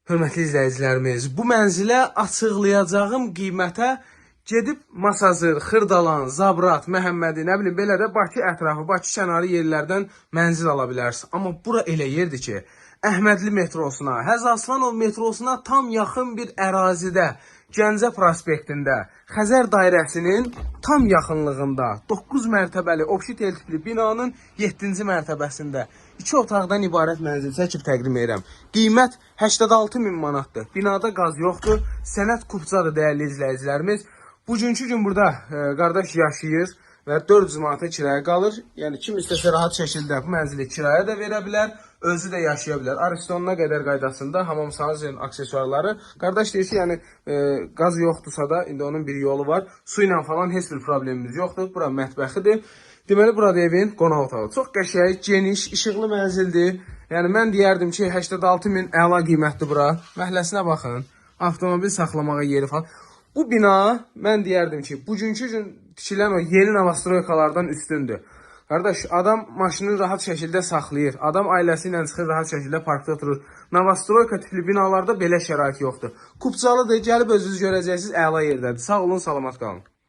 Hörmətli izləyicilərimiz, bu mənzilə açıqlayacağım qiymətə gedib Masazır, Xırdalan, Zabrat, Məhəmmədi, nə bilim belə də Bakı ətrafı, Bakı kənarı yerlərdən mənzil ala bilərsiniz. Amma bura elə yerdir ki, Əhmədli metrosuna, Həzi Aslanov metrosuna tam yaxın bir ərazidə, Gəncə prospektində, Xəzər dairəsinin tam yaxınlığında 9 mərtəbəli obşitel tipli binanın 7-ci mərtəbəsində 2 otaqdan ibarət mənzil çəkib təqdim edirəm. Qiymət 86.000 manatdır. Binada qaz yoxdur. Sənəd kupçadır dəyərli izləyicilərimiz. Bugünkü gün burada qardaş yaşayır və 400 manata kirayə qalır. Yəni kim istəsə rahat şəkildə bu mənzili kirayə də verə bilər, özü də yaşaya bilər. Aristonuna qədər qaydasında hamam sahənin aksesuarları. Qardaş deyir ki, yəni qaz yoxdursa da indi onun bir yolu var. Su ilə falan heç bir problemimiz yoxdur. Bura mətbəxidir. Deməli burada evin qonaq otağı. Çox qəşəng, geniş, işıqlı mənzildir. Yəni mən deyərdim ki, 86.000 əla qiymətdir bura. Məhəlləsinə baxın. Avtomobil saxlamağa yeri falan. Bu bina mən deyərdim ki, bugünkü gün tikilən o yeni Novostroykalardan üstündür. Qardaş, adam maşını rahat şəkildə saxlayır. Adam ailəsi ilə çıxır, rahat şəkildə parkda oturur. Novostroyka tipli binalarda belə şərait yoxdur. Kupçalıdır, gəlib özünüz görəcəksiniz, əla yerdədir. Sağ olun, salamat qalın.